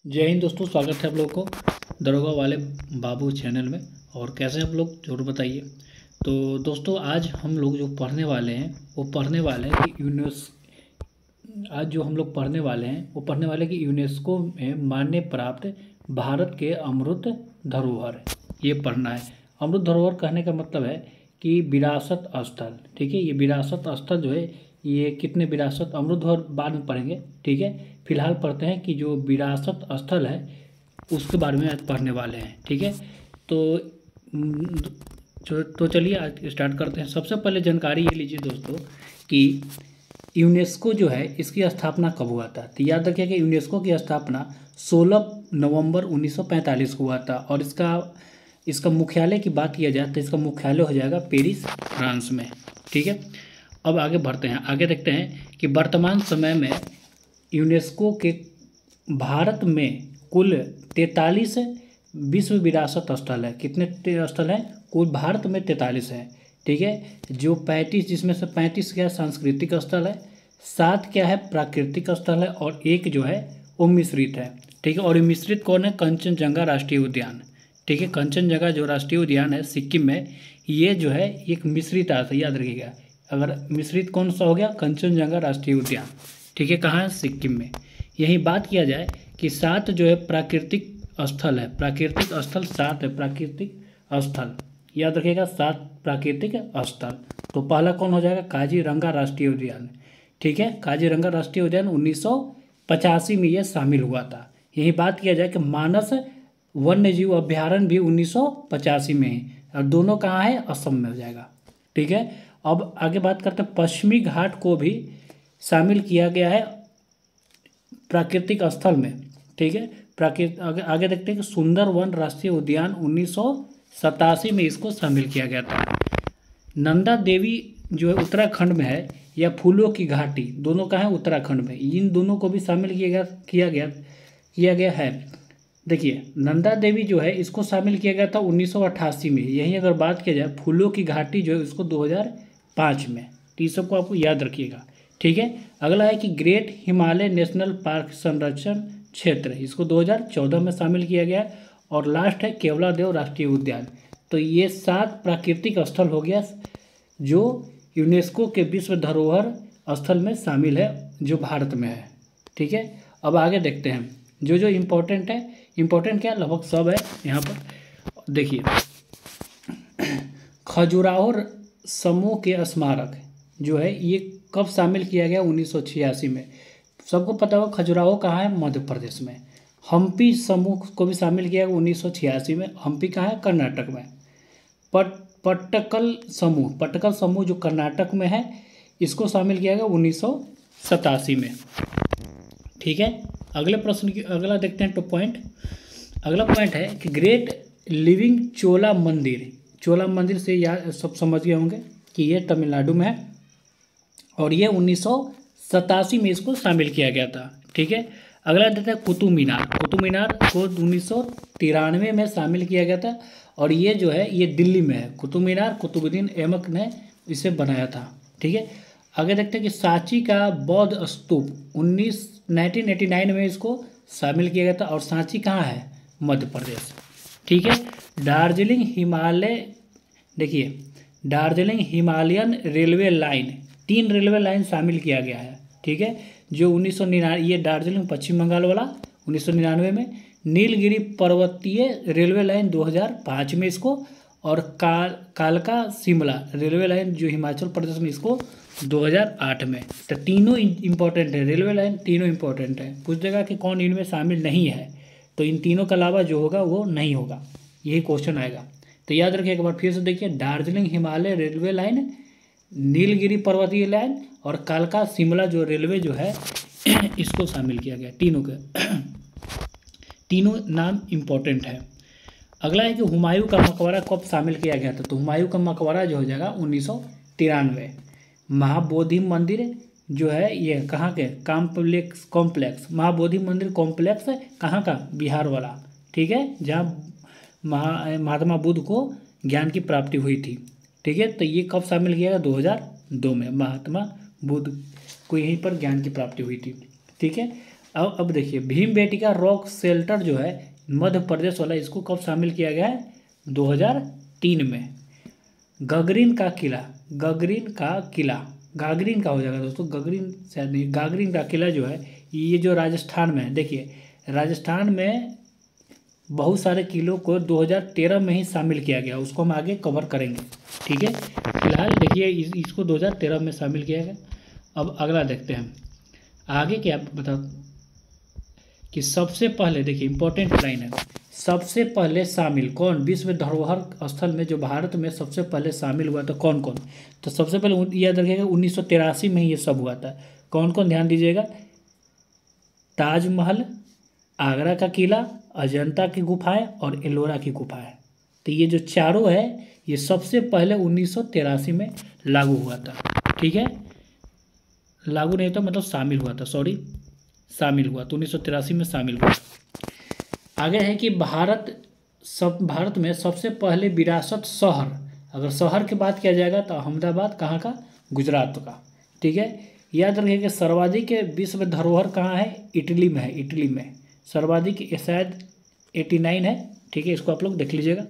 जय हिंद दोस्तों, स्वागत है आप लोगों को दरोगा वाले बाबू चैनल में। और कैसे हैं आप लोग जरूर बताइए। तो दोस्तों आज हम लोग जो पढ़ने वाले हैं वो पढ़ने वाले हैं कि आज जो हम लोग पढ़ने वाले हैं वो पढ़ने वाले कि यूनेस्को में मान्य प्राप्त भारत के अमृत धरोहर, ये पढ़ना है। अमृत धरोहर कहने का मतलब है कि विरासत स्थल। ठीक है, ये विरासत स्थल जो है ये कितने विरासत अमृत धरोहर बाद में पढ़ेंगे। ठीक है, फिलहाल पढ़ते हैं कि जो विरासत स्थल है उसके बारे में आज पढ़ने वाले हैं। ठीक है, तो चलिए आज स्टार्ट करते हैं। सबसे पहले जानकारी ये लीजिए दोस्तों कि यूनेस्को जो है इसकी स्थापना कब हुआ था। तो याद रखिए कि यूनेस्को की स्थापना 16 नवंबर 1945 को हुआ था। और इसका मुख्यालय की बात किया जाए तो इसका मुख्यालय हो जाएगा पेरिस, फ्रांस में। ठीक है, अब आगे बढ़ते हैं। आगे देखते हैं कि वर्तमान समय में यूनेस्को के भारत में कुल 43 विश्व विरासत स्थल है। कितने स्थल हैं? कुल भारत में 43 है। ठीक है, जो 35 जिसमें से 35 क्या है सांस्कृतिक स्थल है, 7 क्या है प्राकृतिक स्थल है, और एक जो है वो मिश्रित है। ठीक है, और ये मिश्रित कौन है? कंचनजंगा राष्ट्रीय उद्यान। ठीक है, कंचनजंगा जो राष्ट्रीय उद्यान है सिक्किम में, ये जो है एक मिश्रित आता है, याद रखिएगा। अगर मिश्रित कौन सा हो गया? कंचनजंगा राष्ट्रीय उद्यान। ठीक है, कहाँ है? सिक्किम में। यही बात किया जाए कि 7 जो है प्राकृतिक स्थल है, प्राकृतिक स्थल 7 है प्राकृतिक स्थल, याद रखिएगा 7 प्राकृतिक स्थल। तो पहला कौन हो जाएगा? काजीरंगा राष्ट्रीय उद्यान। ठीक है, काजीरंगा राष्ट्रीय उद्यान 1985 में ये शामिल हुआ था। यही बात किया जाए कि मानस वन्य जीव अभ्यारण्य भी 1985 में है, और दोनों कहाँ है? असम में हो जाएगा। ठीक है, अब आगे बात करते हैं। पश्चिमी घाट को भी शामिल किया गया है प्राकृतिक स्थल में। ठीक है, आगे देखते हैं कि सुंदरवन राष्ट्रीय उद्यान 1987 में इसको शामिल किया गया था। नंदा देवी जो है उत्तराखंड में है, या फूलों की घाटी, दोनों का है उत्तराखंड में। इन दोनों को भी शामिल किया गया है। देखिए, नंदा देवी जो है इसको शामिल किया गया था 1988 में। यही अगर बात किया जाए फूलों की घाटी जो है उसको 2005 में। तो ये सबको आपको याद रखिएगा। ठीक है, अगला है कि ग्रेट हिमालय नेशनल पार्क संरक्षण क्षेत्र, इसको 2014 में शामिल किया गया। और लास्ट है केवलादेव राष्ट्रीय उद्यान। तो ये 7 प्राकृतिक स्थल हो गया जो यूनेस्को के विश्व धरोहर स्थल में शामिल है, जो भारत में है। ठीक है, अब आगे देखते हैं जो जो इम्पोर्टेंट है। इम्पोर्टेंट क्या? लगभग सब है यहाँ पर। देखिए, खजुराहो समूह के स्मारक जो है ये कब शामिल किया गया? 1986 में। सबको पता होगा खजुराहो कहाँ है? मध्य प्रदेश में। हम्पी समूह को भी शामिल किया गया 1986 में। हम्पी कहाँ है? कर्नाटक में। पट्टकल समूह जो कर्नाटक में है, इसको शामिल किया गया 1987 में। ठीक है, अगले प्रश्न की अगला देखते हैं। अगला पॉइंट है कि ग्रेट लिविंग चोला मंदिर। चोला मंदिर से याद सब समझ गए होंगे कि ये तमिलनाडु में है, और ये 1987 में इसको शामिल किया गया था। ठीक है, अगला देता है कुतुब मीनार। कुतुब मीनार को 1993 में शामिल किया गया था, और ये जो है ये दिल्ली में है। कुतुब मीनार कुतुबुद्दीन ऐबक ने इसे बनाया था। ठीक है, आगे देखते हैं कि सांची का बौद्ध स्तूप 1989 में इसको शामिल किया गया था। और सांची कहाँ है? मध्य प्रदेश। ठीक है, Darjeeling Himalayan railway line, 3 railway line शामिल किया गया है। ठीक है, जो 1999, ये दार्जिलिंग पश्चिम बंगाल वाला 1999 में। नीलगिरी पर्वतीय रेलवे लाइन 2005 में इसको, और कालका शिमला रेलवे लाइन जो हिमाचल प्रदेश में, इसको 2008 में। तो तीनों इंपॉर्टेंट है, रेलवे लाइन तीनों इंपॉर्टेंट है। पूछ देगा कि कौन इनमें शामिल नहीं है, तो इन तीनों के अलावा जो होगा वो नहीं होगा, यही क्वेश्चन आएगा। तो याद रखिए, एक बार फिर से देखिए, दार्जिलिंग हिमालय रेलवे लाइन, नीलगिरी पर्वतीय लाइन, और कालका शिमला जो रेलवे जो है इसको शामिल किया गया। तीनों नाम इम्पोर्टेंट है। अगला है कि हुमायूं का मकबरा कब शामिल किया गया था। तो हुमायूं का मकबरा जो हो जाएगा 1993। महाबोधि मंदिर जो है ये कहाँ के? कॉम्प्लेक्स महाबोधि मंदिर कॉम्प्लेक्स कहाँ का? बिहार वाला। ठीक है, जहाँ महात्मा बुद्ध को ज्ञान की प्राप्ति हुई थी। ठीक है, तो ये कब शामिल किया गया? 2002 में महात्मा बुद्ध को यहीं पर ज्ञान की प्राप्ति हुई थी। ठीक है, अब देखिए भीमबेटका रॉक शेल्टर जो है मध्य प्रदेश वाला, इसको कब शामिल किया गया है? 2003 में। गगरीन का किला, गगरीन का किला, गागरीन का हो जाएगा दोस्तों, गगरीन शायद नहीं, गागरीन का किला जो है ये जो राजस्थान में है। देखिए राजस्थान में बहुत सारे किलों को 2013 में ही शामिल किया गया, उसको हम आगे कवर करेंगे, ठीक है। फिलहाल देखिए इसको 2013 में शामिल किया गया। अब अगला देखते हैं आगे क्या बता कि सबसे पहले, देखिए इंपॉर्टेंट लाइन है, सबसे पहले शामिल कौन विश्व धरोहर स्थल में जो भारत में सबसे पहले शामिल हुआ था कौन कौन? तो सबसे पहले याद रखिएगा 1983 में ही ये सब हुआ था। कौन कौन ध्यान दीजिएगा? ताजमहल, आगरा का किला, अजंता की गुफाएं और एलोरा की गुफाएं। तो ये जो चारों है ये सबसे पहले 1983 में लागू हुआ था, ठीक है। लागू नहीं तो मतलब शामिल हुआ था, सॉरी शामिल हुआ तो 1983 में शामिल हुआ। आगे है कि भारत में सबसे पहले विरासत शहर, अगर शहर की बात किया जाएगा तो अहमदाबाद कहाँ का? गुजरात का, ठीक है। याद रखिए कि सर्वाधिक विश्व धरोहर कहाँ है? इटली में है, इटली में सर्वाधिक शायद 89 है, ठीक है, इसको आप लोग देख लीजिएगा।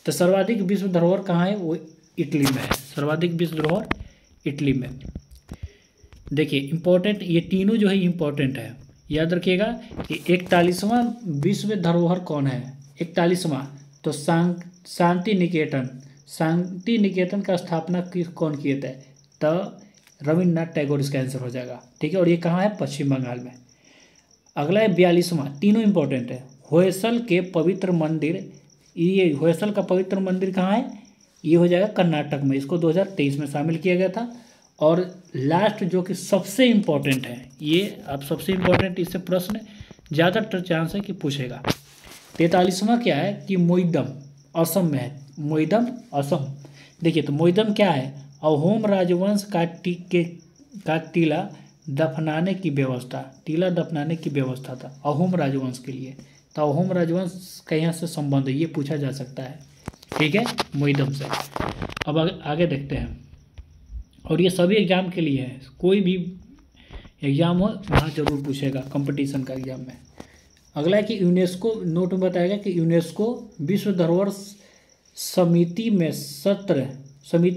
तो सर्वाधिक विश्व धरोहर कहाँ है? वो इटली में है, सर्वाधिक विश्व धरोहर इटली में। देखिए इंपॉर्टेंट, ये तीनों जो है इंपॉर्टेंट है, याद रखिएगा कि 41वां विश्व धरोहर कौन है? 41वां तो शांति निकेतन, शांति निकेतन का स्थापना कौन किए थे? तो रविन्द्रनाथ टैगोर, इसका आंसर हो जाएगा, ठीक है। और ये कहाँ है? पश्चिम बंगाल में। अगला है 42वां, तीनों इंपॉर्टेंट है, होयसल के पवित्र मंदिर, ये होयसल का पवित्र मंदिर कहाँ है? ये हो जाएगा कर्नाटक में, इसको 2023 में शामिल किया गया था। और लास्ट जो कि सबसे इम्पोर्टेंट है, ये अब सबसे इम्पोर्टेंट, इससे प्रश्न ज़्यादातर चांस है कि पूछेगा। 43वां क्या है कि मोइदम असम में है, मोइदम असम। देखिए तो मोइदम क्या है? अहोम राजवंश का टीला दफनाने की व्यवस्था, टीला दफनाने की व्यवस्था था अहोम राजवंश के लिए। तो अहोम राजवंश का यहाँ से संबंध है, ये पूछा जा सकता है, ठीक है, मोइदम से। अब आगे देखते हैं, और ये सभी एग्जाम के लिए है, कोई भी एग्जाम हो वहाँ जरूर पूछेगा कंपटीशन का एग्जाम में। अगला है कि यूनेस्को, नोट में बताएगा कि यूनेस्को विश्व धरोहर समिति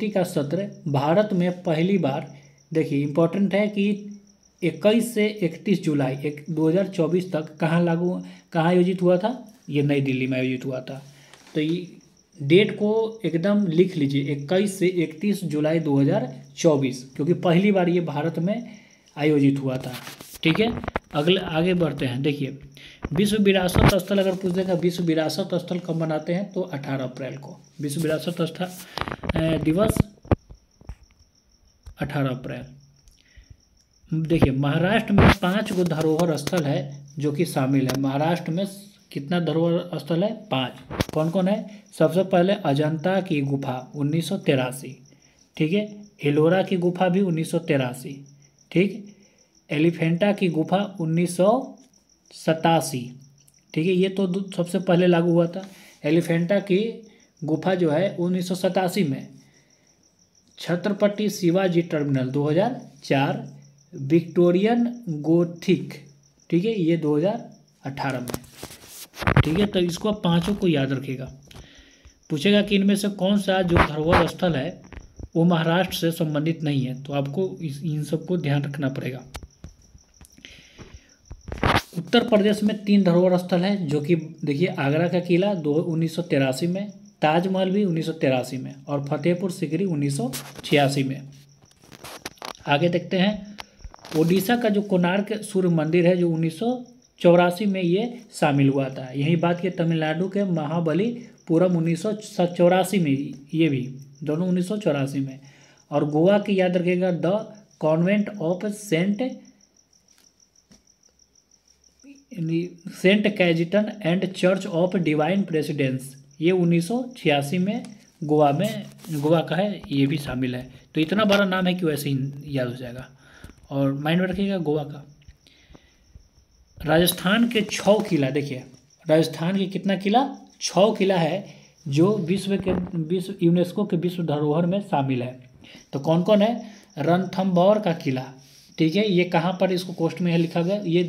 का सत्र भारत में पहली बार, देखिए इंपॉर्टेंट है कि 21 से 31 जुलाई 2024 तक कहाँ आयोजित हुआ था? ये नई दिल्ली में आयोजित हुआ था। तो ये डेट को एकदम लिख लीजिए, 21 से 31 जुलाई 2024, क्योंकि पहली बार ये भारत में आयोजित हुआ था, ठीक है। आगे बढ़ते हैं। देखिए विश्व विरासत स्थल अगर पूछ देगा, विश्व विरासत स्थल कब मनाते हैं? तो 18 अप्रैल को विश्व विरासत स्थल दिवस 18 अप्रैल। देखिए महाराष्ट्र में 5 गो धरोहर स्थल है जो कि शामिल है। महाराष्ट्र में कितना धरोहर स्थल है? 5। कौन कौन है? सबसे पहले अजंता की गुफा 1983, ठीक है। एलोरा की गुफा भी 1983, ठीक। एलिफेंटा की गुफा 1987, ठीक है, ये तो सबसे पहले लागू हुआ था। एलिफेंटा की गुफा जो है 1987 में। Chhatrapati Shivaji terminal 2004, Victorian Gothic, ठीक है, ये 2018 में, ठीक है। तो इसको आप पांचों को याद रखिएगा। पूछेगा कि इनमें से कौन सा जो धरोहर स्थल है वो महाराष्ट्र से संबंधित नहीं है, तो आपको इन सबको ध्यान रखना पड़ेगा। उत्तर प्रदेश में 3 धरोहर स्थल है जो कि देखिए आगरा का किला 1983 में, ताजमहल भी 1983 में, और फतेहपुर सिकरी 1986 में। आगे देखते हैं ओडिशा का जो कोणार्क सूर्य मंदिर है जो 1984 में ये शामिल हुआ था। यही बात की तमिलनाडु के महाबलीपुरम 1984 में, ये भी दोनों 1984 में। और गोवा की याद रखिएगा the Convent of Saint Cajetan and Church of Divine Providence, ये 1986 में गोवा का है, ये भी शामिल है। तो इतना बड़ा नाम है कि वैसे ही याद हो जाएगा, और माइंड में रखिएगा गोवा का। राजस्थान के 6 किला, देखिए राजस्थान के कितना किला? 6 किला है जो विश्व यूनेस्को के विश्व धरोहर में शामिल है। तो कौन कौन है? रणथंभौर का किला, ठीक है, ये कहाँ पर, इसको कोष्ट में लिखा गया, ये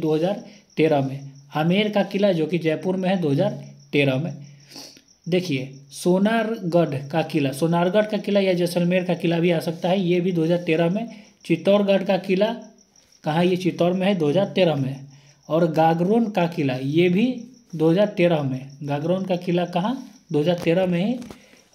2013 में। आमेर का किला जो कि जयपुर में है 2013 में। देखिए सोनारगढ़ का किला या जैसलमेर का किला भी आ सकता है, ये भी 2013 में। चित्तौड़गढ़ का किला कहाँ, ये चित्तौड़ में है 2013 में। और गागरोन का किला ये भी 2013 में। गागरोन का किला कहाँ, 2013 में ही,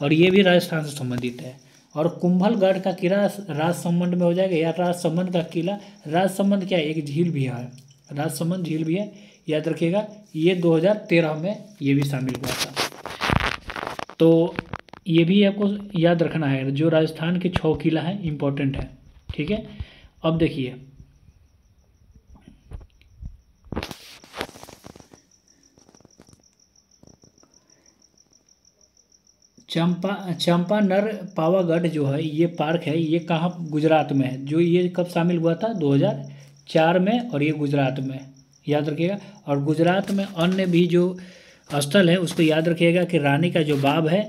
और ये भी राजस्थान से संबंधित है। और कुंभलगढ़ का किला राजसमंद में हो जाएगा, या राजसमंद का किला, राजसमंद क्या है, एक झील भी है, राजसमंद झील भी है, याद रखिएगा। ये 2013 में ये भी शामिल हुआ था। तो ये भी आपको याद रखना है, जो राजस्थान के 6 किला हैं इम्पोर्टेंट है, ठीक है। अब देखिए चंपानर पावागढ़ जो है ये पार्क है, ये कहाँ, गुजरात में है। जो ये कब शामिल हुआ था, 2004 में, और ये गुजरात में, याद रखिएगा। और गुजरात में अन्य भी जो स्थल है उसको याद रखिएगा कि रानी का जो बाग है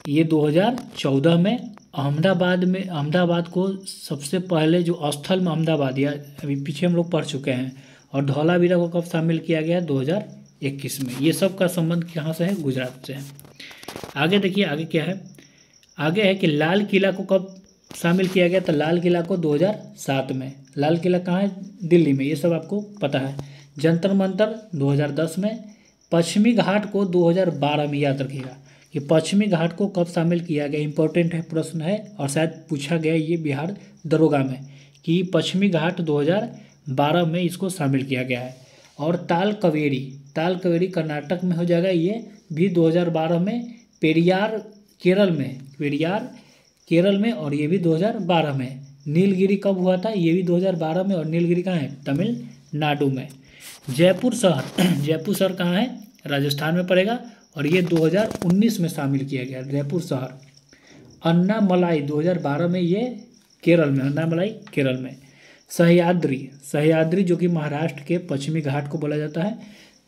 ये 2014 में। अहमदाबाद को सबसे पहले जो स्थल में अहमदाबाद, या अभी पीछे हम लोग पढ़ चुके हैं। और धौलावीरा को कब शामिल किया गया, 2021 में। ये सब का संबंध कहाँ से है, गुजरात से है। आगे देखिए, आगे क्या है, आगे है कि लाल किला को कब शामिल किया गया, तो लाल किला को 2007 में। लाल किला कहाँ है, दिल्ली में, ये सब आपको पता है। जंतर मंतर 2010 में। पश्चिमी घाट को 2012 में, याद रखिएगा कि पश्चिमी घाट को कब शामिल किया गया, इंपॉर्टेंट है, प्रश्न है, और शायद पूछा गया ये बिहार दरोगा में कि पश्चिमी घाट 2012 में इसको शामिल किया गया है। और ताल कवेरी कर्नाटक में हो जाएगा, ये भी 2012 में। पेरियार केरल में, और ये भी 2012 में। नीलगिरी कब हुआ था, ये भी 2012 में, और नीलगिरी कहाँ है, तमिलनाडु में। जयपुर शहर कहाँ है, राजस्थान में पड़ेगा, और ये 2019 में शामिल किया गया जयपुर शहर। अन्नामलाई 2012 में, ये केरल में, अन्नामलाई केरल में। सह्याद्री जो कि महाराष्ट्र के पश्चिमी घाट को बोला जाता है,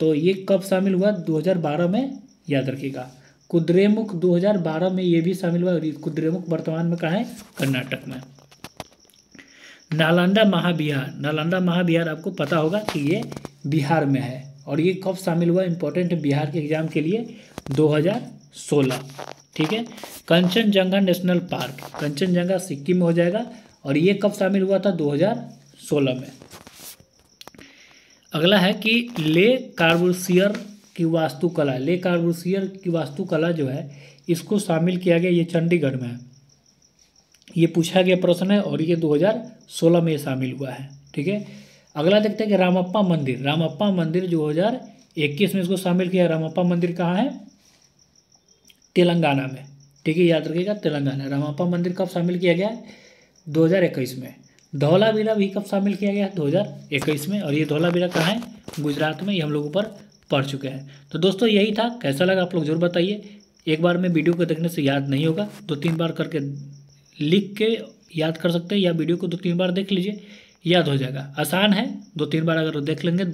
तो ये कब शामिल हुआ, 2012 में, याद रखिएगा। कुद्रेमुख 2012 में ये भी शामिल हुआ, और कुद्रेमुख वर्तमान में कहाँ है, कर्नाटक में। नालंदा महाविहार आपको पता होगा कि ये बिहार में है, और ये कब शामिल हुआ, इंपॉर्टेंट है बिहार के एग्जाम के लिए, 2016, ठीक है। कंचनजंगा नेशनल पार्क, कंचनजंगा सिक्किम में हो जाएगा, और ये कब शामिल हुआ था, 2016 में। अगला है कि ले कार्बूसियर की वास्तुकला जो है इसको शामिल किया गया, ये चंडीगढ़ में है। ये पूछा गया प्रश्न है, और ये 2016 में शामिल हुआ है, ठीक है। अगला देखते हैं कि रामप्पा मंदिर 2021 में इसको शामिल किया। रामप्पा मंदिर कहाँ है, तेलंगाना में, ठीक है, याद रखिएगा, तेलंगाना। रामप्पा मंदिर कब शामिल किया गया, 2021 में। धौलावीरा भी कब शामिल किया गया, 2021 में, और ये धौलावीरा कहाँ है, गुजरात में, ये हम लोग ऊपर पढ़ चुके हैं। तो दोस्तों यही था, कैसा लगा आप लोग जरूर बताइए। एक बार में वीडियो को देखने से याद नहीं होगा, 2-3 बार करके लिख के याद कर सकते हैं, या वीडियो को 2-3 बार देख लीजिए, याद हो जाएगा। आसान है, 2-3 बार अगर देख लेंगे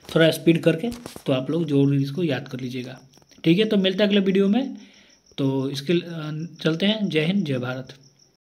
थोड़ा स्पीड करके, तो आप लोग जरूर इसको याद कर लीजिएगा, ठीक है। तो मिलते हैं अगले वीडियो में, तो इसके चलते हैं। जय हिंद, जय भारत।